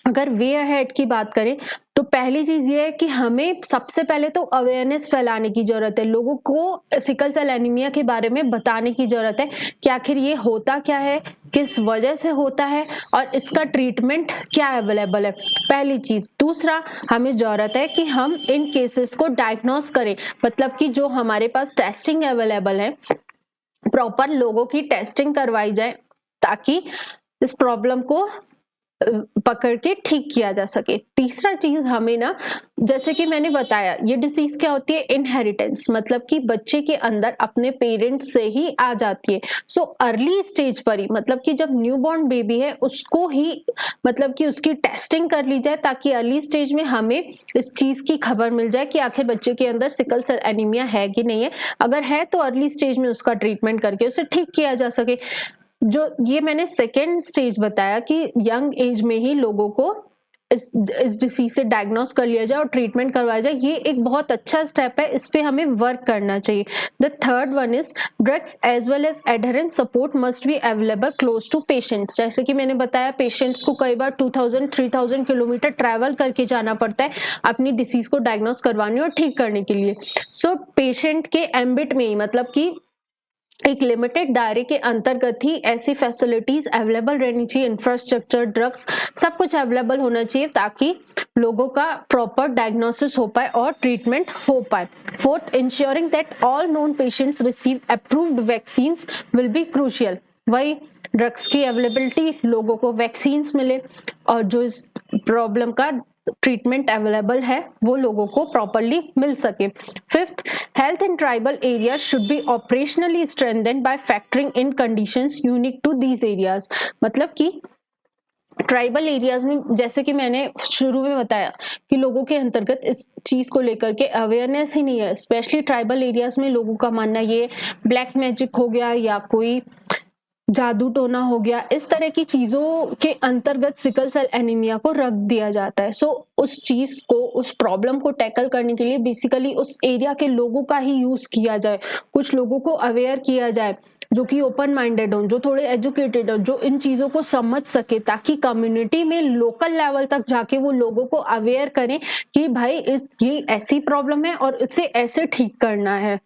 अगर वे अहेड की बात करें तो पहली चीज ये है कि हमें सबसे पहले तो अवेयरनेस फैलाने की जरूरत है। लोगों को सिकल सेल एनीमिया के बारे में बताने की जरूरत है कि आखिर ये होता क्या है, किस वजह से होता है और इसका ट्रीटमेंट क्या अवेलेबल है, पहली चीज। दूसरा, हमें जरूरत है कि हम इन केसेस को डायग्नोस करें, मतलब कि जो हमारे पास टेस्टिंग अवेलेबल है प्रॉपर लोगों की टेस्टिंग करवाई जाए ताकि इस प्रॉब्लम को पकड़ के ठीक किया जा सके। तीसरा चीज हमें ना, जैसे कि मैंने बताया, ये डिसीज क्या होती है, इनहेरिटेंस, मतलब कि बच्चे के अंदर अपने पेरेंट्स से ही आ जाती है। अर्ली स्टेज पर ही, मतलब कि जब न्यूबॉर्न बेबी है उसको ही मतलब कि उसकी टेस्टिंग कर ली जाए ताकि अर्ली स्टेज में हमें इस चीज की खबर मिल जाए कि आखिर बच्चे के अंदर सिकल सेल एनीमिया है कि नहीं है। अगर है तो अर्ली स्टेज में उसका ट्रीटमेंट करके उसे ठीक किया जा सके। जो ये मैंने सेकेंड स्टेज बताया कि यंग एज में ही लोगों को इस डिसीज से डायग्नोस कर लिया जाए और ट्रीटमेंट करवाया जाए, ये एक बहुत अच्छा स्टेप है, इस पे हमें वर्क करना चाहिए। The third one is drugs as well as adherence support must be available close to patients. जैसे कि मैंने बताया, पेशेंट्स को कई बार 2000-3000 किलोमीटर ट्रैवल करके जाना पड़ता है अपनी डिसीज को डायग्नोस करवाने और ठीक करने के लिए। पेशेंट के एम्बिट में ही, मतलब कि एक लिमिटेड दायरे के अंतर्गत ही ऐसी फैसिलिटीज अवेलेबल रहनी चाहिए, इंफ्रास्ट्रक्चर, ड्रग्स, सब कुछ अवेलेबल होना चाहिए ताकि लोगों का प्रॉपर डायग्नोसिस हो पाए और ट्रीटमेंट हो पाए। Fourth, ensuring that all known patients receive approved vaccines will be crucial. वही ड्रग्स की अवेलेबिलिटी, लोगों को वैक्सीन्स मिले और जो इस प्रॉब्लम का ट्रीटमेंट अवेलेबल है वो लोगों को प्रॉपरली मिल सके। Fifth, health in tribal area should be operationally strengthened by factoring in conditions unique to these areas. मतलब कि ट्राइबल एरियाज में, जैसे कि मैंने शुरू में बताया कि लोगों के अंतर्गत इस चीज को लेकर के अवेयरनेस ही नहीं है। स्पेशली ट्राइबल एरियाज में लोगों का मानना ये ब्लैक मैजिक हो गया या कोई जादू टोना हो गया, इस तरह की चीजों के अंतर्गत सिकल सेल एनीमिया को रख दिया जाता है। सो उस चीज को, उस प्रॉब्लम को टैकल करने के लिए बेसिकली उस एरिया के लोगों का ही यूज किया जाए, कुछ लोगों को अवेयर किया जाए जो कि ओपन माइंडेड हो, जो थोड़े एजुकेटेड हो, जो इन चीजों को समझ सके, ताकि कम्युनिटी में लोकल लेवल तक जाके वो लोगों को अवेयर करें कि भाई ये ऐसी प्रॉब्लम है और इसे ऐसे ठीक करना है।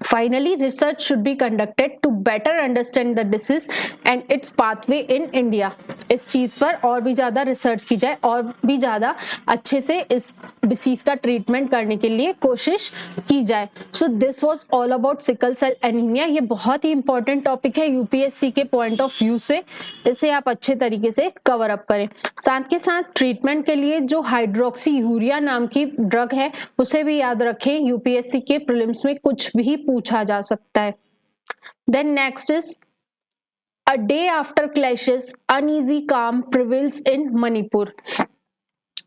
Finally, research should be conducted to better understand the disease and its pathway in India. इस चीज पर और भी ज्यादा रिसर्च की जाए और भी ज्यादा अच्छे से इस डिसीज का ट्रीटमेंट करने के लिए कोशिश की जाए। So this was all about sickle cell anaemia. ये बहुत ही इंपॉर्टेंट टॉपिक है यूपीएससी के पॉइंट ऑफ व्यू से, इसे आप अच्छे तरीके से कवर अप करें। साथ के साथ ट्रीटमेंट के लिए जो हाइड्रोक्सी यूरिया नाम की ड्रग है उसे भी याद रखें, यूपीएससी के प्रीलिम्स में कुछ भी पूछा जा सकता है। Then next is a day after clashes uneasy calm prevails in Manipur.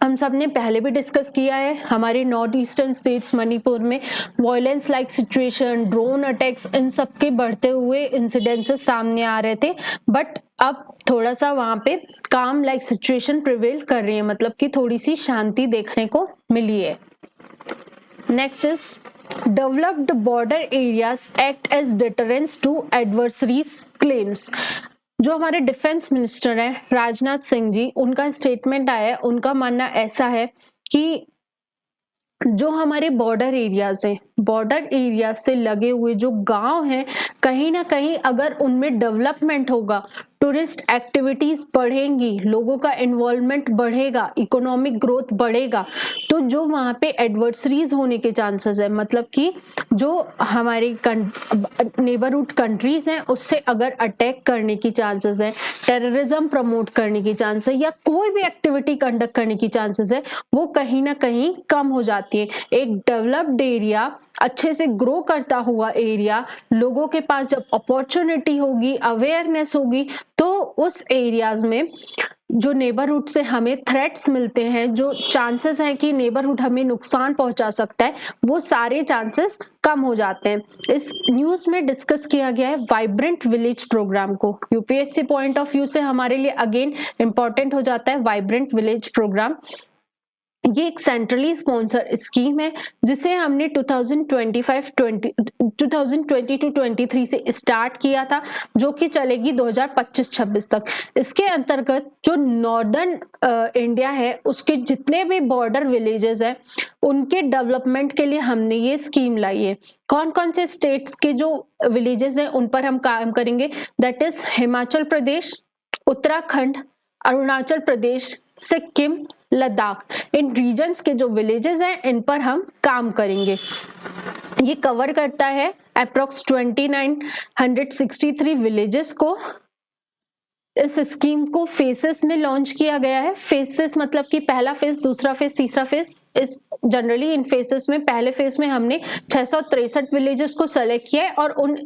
हम सब ने पहले भी डिस्कस किया है, हमारे नॉर्थ ईस्टर्न स्टेट्स मणिपुर में violence like situation, drone attacks, इन सब के बढ़ते हुए इंसिडेंसेस सामने आ रहे थे, बट अब थोड़ा सा वहां पे काम लाइक सिचुएशन प्रिवेल कर रही है, मतलब कि थोड़ी सी शांति देखने को मिली है। Next is developed border areas act as deterrents to adversaries claims। जो हमारे डिफेंस मिनिस्टर हैं राजनाथ सिंह जी, उनका स्टेटमेंट आया है, उनका मानना ऐसा है कि जो हमारे बॉर्डर एरियाज हैं, बॉर्डर एरिया से लगे हुए जो गांव हैं, कहीं ना कहीं अगर उनमें डेवलपमेंट होगा, टूरिस्ट एक्टिविटीज बढ़ेंगी, लोगों का इन्वॉल्वमेंट बढ़ेगा, इकोनॉमिक ग्रोथ बढ़ेगा, तो जो वहां पे एडवर्सरीज होने के चांसेस है, मतलब कि जो हमारी नेबरहुड कंट्रीज हैं उससे अगर अटैक करने की चांसेस है, टेररिज्म प्रमोट करने की चांस है, या कोई भी एक्टिविटी कंडक्ट करने की चांसेस है, वो कहीं ना कहीं कम हो जाती है। एक डेवलप्ड एरिया, अच्छे से ग्रो करता हुआ एरिया, लोगों के पास जब अपॉर्चुनिटी होगी, अवेयरनेस होगी, तो उस एरियाज में जो नेबरहुड से हमें थ्रेट्स मिलते हैं, जो चांसेस हैं कि नेबरहुड हमें नुकसान पहुंचा सकता है, वो सारे चांसेस कम हो जाते हैं। इस न्यूज में डिस्कस किया गया है वाइब्रेंट विलेज प्रोग्राम को। यूपीएससी पॉइंट ऑफ व्यू से हमारे लिए अगेन इंपॉर्टेंट हो जाता है वाइब्रेंट विलेज प्रोग्राम। ये एक सेंट्रली स्पॉन्सर स्कीम है जिसे हमने 2022-23 से स्टार्ट किया था, जो कि चलेगी 2025-26 तक। इसके अंतर्गत जो नॉर्दर्न इंडिया है उसके जितने भी बॉर्डर विलेजेस हैं उनके डेवलपमेंट के लिए हमने ये स्कीम लाई है। कौन कौन से स्टेट्स के जो विलेजेस हैं उन पर हम काम करेंगे, दैट इज हिमाचल प्रदेश, उत्तराखंड, अरुणाचल प्रदेश, सिक्किम, लद्दाख। इन रीजन्स के जो विलेजेस हैं इन पर हम काम करेंगे। ये कवर करता है अप्रोक्स 2963 विलेजेस को। इस स्कीम को फेसेस में लॉन्च किया गया है। फेसेस मतलब कि पहला फेज, दूसरा फेज, तीसरा फेज। इस जनरली इन फेसेस में पहले फेज में हमने 663 विलेजेस को सेलेक्ट किया है और उन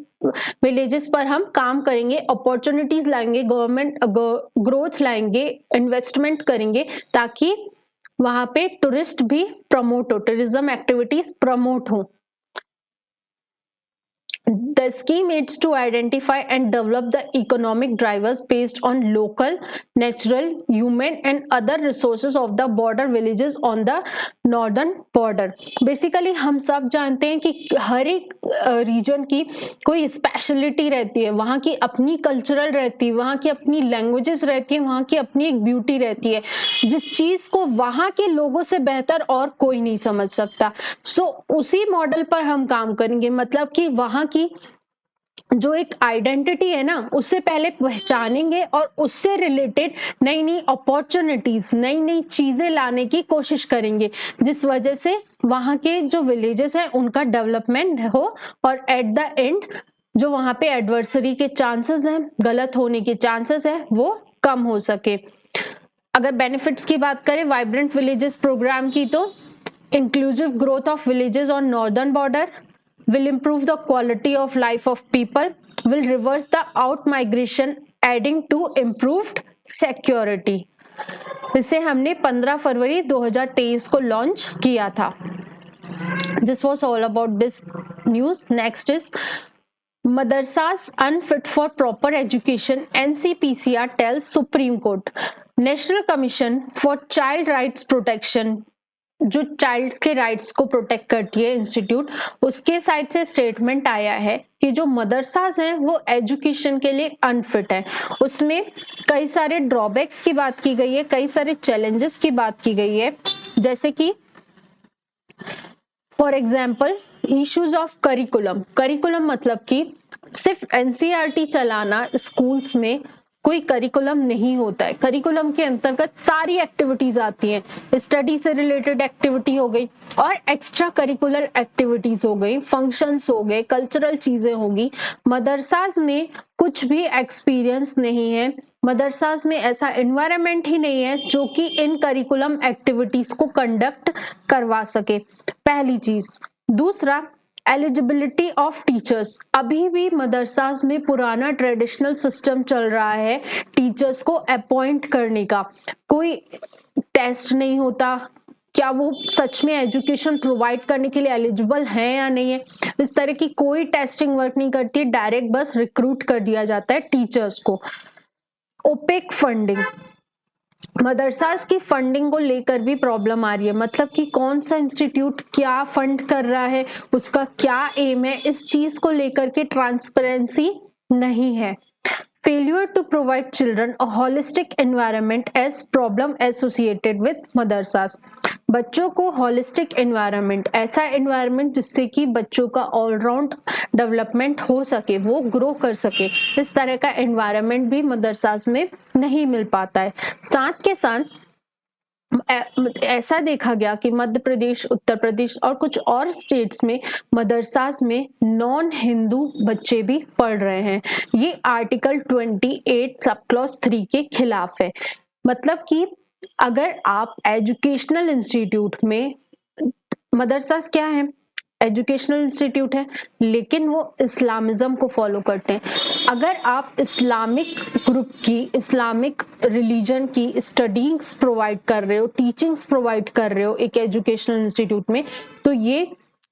विलेजेस पर हम काम करेंगे, अपॉर्चुनिटीज लाएंगे, गवर्नमेंट ग्रोथ लाएंगे, इन्वेस्टमेंट करेंगे, ताकि वहां पे टूरिस्ट भी प्रमोट हो, टूरिज्म एक्टिविटीज प्रमोट हो। The scheme aims to identify and develop the economic drivers based on local, natural, human and other resources of the border villages on the northern border. Basically हम सब जानते हैं कि हर एक reason की कोई speciality रहती है, वहाँ की अपनी कल्चरल रहती है, वहाँ की अपनी लैंग्वेजेस रहती है, वहाँ की अपनी एक ब्यूटी रहती है, जिस चीज को वहाँ के लोगों से बेहतर और कोई नहीं समझ सकता। सो उसी मॉडल पर हम काम करेंगे, मतलब कि वहाँ की जो एक आइडेंटिटी है ना उससे पहले पहचानेंगे और उससे रिलेटेड नई नई अपॉर्चुनिटीज, नई नई चीजें लाने की कोशिश करेंगे, जिस वजह से वहां के जो विलेजेस हैं उनका डेवलपमेंट हो और एट द एंड जो वहां पे एडवर्सरी के चांसेस हैं, गलत होने के चांसेस हैं, वो कम हो सके। अगर बेनिफिट्स की बात करें वाइब्रेंट विलेजेस प्रोग्राम की, तो inclusive growth of villages on northern border will improve the quality of life of people, will reverse the out migration, adding to improved security. इसे हमने 15 फरवरी 2023 को लॉन्च किया था. This was all about this news. Next is Madrasas unfit for proper education, NCPCR tells Supreme Court. National Commission for Child Rights Protection, जो child के rights को protect करती है इंस्टीट्यूट, उसके साइड से स्टेटमेंट आया है कि जो मदरसाज हैं वो एजुकेशन के लिए अनफिट है. उसमें कई सारे ड्रॉबैक्स की बात की गई है, कई सारे चैलेंजेस की बात की गई है, जैसे कि for example issues of curriculum मतलब कि सिर्फ एनसीईआरटी चलाना स्कूल्स में कोई करिकुलम नहीं होता है. करिकुलम के अंतर्गत सारी एक्टिविटीज आती हैं. स्टडी से रिलेटेड एक्टिविटी हो गई और एक्स्ट्रा करिकुलर एक्टिविटीज हो गई, फंक्शंस हो गए, कल्चरल चीजें होगी. मदरसाज में कुछ भी एक्सपीरियंस नहीं है. मदरसाज में ऐसा एनवायरनमेंट ही नहीं है जो कि इन करिकुलम एक्टिविटीज को कंडक्ट करवा सके, पहली चीज. दूसरा, एलिजिबिलिटी ऑफ टीचर्स. अभी भी मदरसाज में पुराना ट्रेडिशनल सिस्टम चल रहा है टीचर्स को अपॉइंट करने का. कोई टेस्ट नहीं होता, क्या वो सच में एजुकेशन प्रोवाइड करने के लिए एलिजिबल है या नहीं है, इस तरह की कोई टेस्टिंग वर्क नहीं करती. डायरेक्ट बस रिक्रूट कर दिया जाता है टीचर्स को. ओपेक फंडिंग, मदरसास की फंडिंग को लेकर भी प्रॉब्लम आ रही है. मतलब कि कौन सा इंस्टीट्यूट क्या फंड कर रहा है, उसका क्या एम है, इस चीज को लेकर के ट्रांसपेरेंसी नहीं है. Failure to provide children a holistic environment as problem associated with madrasas. बच्चों को होलिस्टिक एनवायरनमेंट, ऐसा एनवायरनमेंट जिससे कि बच्चों का ऑलराउंड डेवलपमेंट हो सके, वो ग्रो कर सके, इस तरह का एनवायरनमेंट भी मदरसास में नहीं मिल पाता है. साथ के साथ ऐसा देखा गया कि मध्य प्रदेश, उत्तर प्रदेश और कुछ और स्टेट्स में मदरसास में नॉन हिंदू बच्चे भी पढ़ रहे हैं. ये आर्टिकल 28 सब क्लॉज 3 के खिलाफ है. मतलब कि अगर आप एजुकेशनल इंस्टीट्यूट में, मदरसास क्या है, एजुकेशनल इंस्टीट्यूट है, लेकिन वो इस्लामिज्म को फॉलो करते हैं. अगर आप इस्लामिक ग्रुप की, इस्लामिक रिलीजन की स्टडीज प्रोवाइड कर रहे हो, टीचिंग्स प्रोवाइड कर रहे हो एक एजुकेशनल इंस्टीट्यूट में, तो ये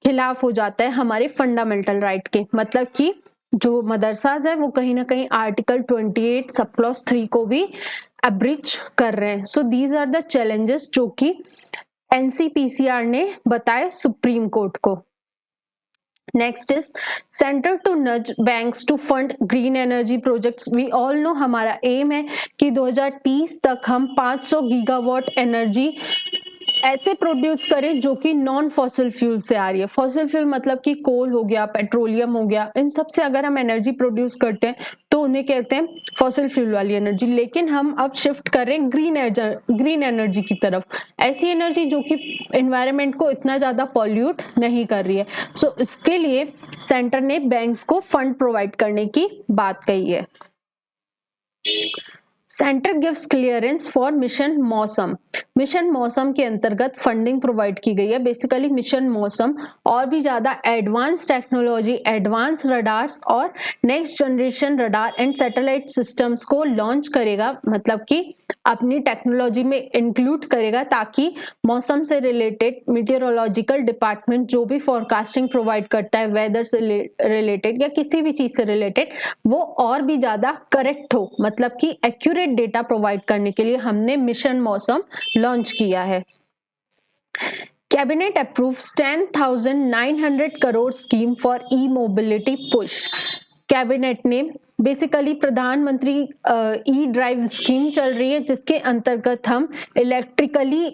खिलाफ हो जाता है हमारे फंडामेंटल राइट के. मतलब कि जो मदरसाज है वो कहीं ना कहीं आर्टिकल 28 सब क्लॉज 3 को भी अब्रिच कर रहे हैं. So these are the challenges जो कि एनसीपीसीआर ने बताए सुप्रीम कोर्ट को. Next is centre to nudge banks to fund green energy projects. We all know हमारा एम है कि 2030 तक हम 500 गीगावाट एनर्जी ऐसे प्रोड्यूस करें जो कि नॉन फॉसिल फ्यूल से आ रही है. फॉसिल फ्यूल मतलब कि कोल हो गया, पेट्रोलियम हो गया, इन सब से अगर हम एनर्जी प्रोड्यूस करते हैं तो उन्हें कहते हैं फॉसिल फ्यूल वाली एनर्जी. लेकिन हम अब शिफ्ट कर रहे हैं ग्रीन एनर्जी की तरफ, ऐसी एनर्जी जो कि एनवायरनमेंट को इतना ज्यादा पॉल्यूट नहीं कर रही है. सो इसके लिए सेंटर ने बैंक्स को फंड प्रोवाइड करने की बात कही है. Centre gives clearance for mission मौसम. मिशन मौसम के अंतर्गत फंडिंग प्रोवाइड की गई है. बेसिकली मिशन मौसम और भी ज्यादा एडवांस टेक्नोलॉजी, एडवांस रडार्स और next generation radar and satellite systems को लॉन्च करेगा. मतलब कि अपनी टेक्नोलॉजी में इंक्लूड करेगा ताकि मौसम से रिलेटेड मीटियोरोलॉजिकल डिपार्टमेंट जो भी फोरकास्टिंग प्रोवाइड करता है वेदर से रिलेटेड या किसी भी चीज से रिलेटेड, वो और भी ज्यादा करेक्ट हो. मतलब कि एक्यूरेट डेटा प्रोवाइड करने के लिए हमने मिशन मौसम लॉन्च किया है. Cabinet approves 10,900 crore scheme for E mobility push. Cabinet ने बेसिकली प्रधानमंत्री ई ड्राइव स्कीम चल रही है जिसके अंतर्गत हम इलेक्ट्रिकली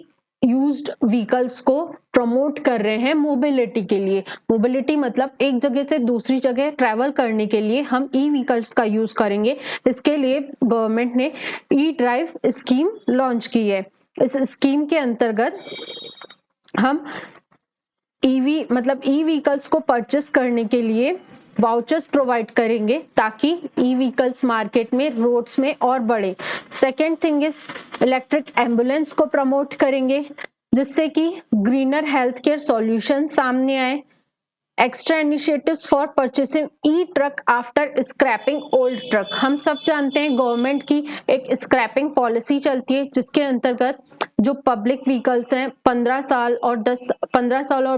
यूज्ड व्हीकल्स को प्रमोट कर रहे हैं मोबिलिटी के लिए. मोबिलिटी मतलब एक जगह से दूसरी जगह ट्रैवल करने के लिए हम ई व्हीकल्स का यूज करेंगे. इसके लिए गवर्नमेंट ने ई ड्राइव स्कीम लॉन्च की है. इस स्कीम के अंतर्गत हम ईवी मतलब ई व्हीकल्स को परचेस करने के लिए वाउचर्स प्रोवाइड करेंगे ताकि ई व्हीकल्स मार्केट में, रोड्स में और बढ़े। Second thing is electric ambulance को प्रमोट करेंगे जिससे कि ग्रीनर हेल्थ केयर सॉल्यूशन सामने आए। Extra initiatives for purchasing e truck after scrapping old truck. हम सब जानते हैं गवर्नमेंट की एक स्क्रैपिंग पॉलिसी चलती है जिसके अंतर्गत जो पब्लिक व्हीकल्स हैं 15 साल और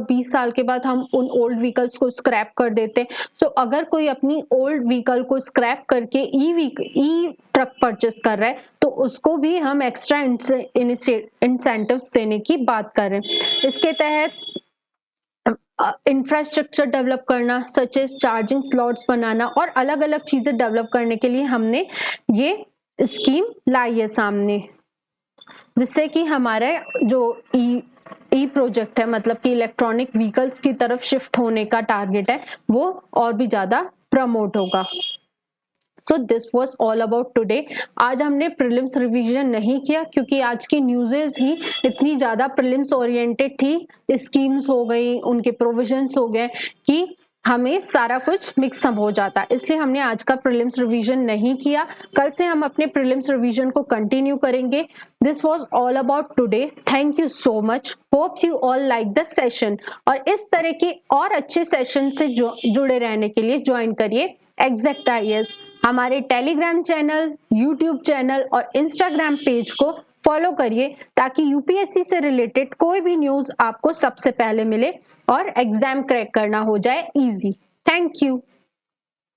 20 साल के बाद हम उन ओल्ड व्हीकल्स को स्क्रैप कर देते हैं। सो अगर कोई अपनी ओल्ड व्हीकल को स्क्रैप करके ई ट्रक परचेस कर रहा है तो उसको भी हम एक्स्ट्रा इंसेंटिव्स देने की बात कर रहे हैं। इसके तहत इंफ्रास्ट्रक्चर डेवलप करना, सच एज चार्जिंग स्लॉट्स बनाना और अलग अलग चीजें डेवलप करने के लिए हमने ये स्कीम लाई है सामने, जिससे कि हमारे जो ई प्रोजेक्ट है, मतलब कि इलेक्ट्रॉनिक व्हीकल्स की तरफ शिफ्ट होने का टारगेट है, वो और भी ज्यादा प्रमोट होगा। So this was all about today. आज हमने प्रीलिम्स रिवीजन नहीं किया क्योंकि आज की न्यूज़ेस ही इतनी ज़्यादा प्रीलिम्स ओरिएंटेड थी, स्कीम्स हो गई, उनके प्रोविजंस हो गए कि हमें सारा कुछ मिक्सअप हो जाता, इसलिए हमने आज का प्रीलिम्स रिवीजन नहीं किया। कल से हम अपने प्रीलिम्स रिवीजन को कंटिन्यू करेंगे। This was all about today. Thank you so much. Hope you all like the session, और इस तरह के और अच्छे सेशन से जुड़े रहने के लिए ज्वाइन करिए एग्जैक्ट आईएएस। हमारे टेलीग्राम चैनल, यूट्यूब चैनल और इंस्टाग्राम पेज को फॉलो करिए ताकि यूपीएससी से रिलेटेड कोई भी न्यूज आपको सबसे पहले मिले और एग्जाम क्रैक करना हो जाए इजी। Thank you.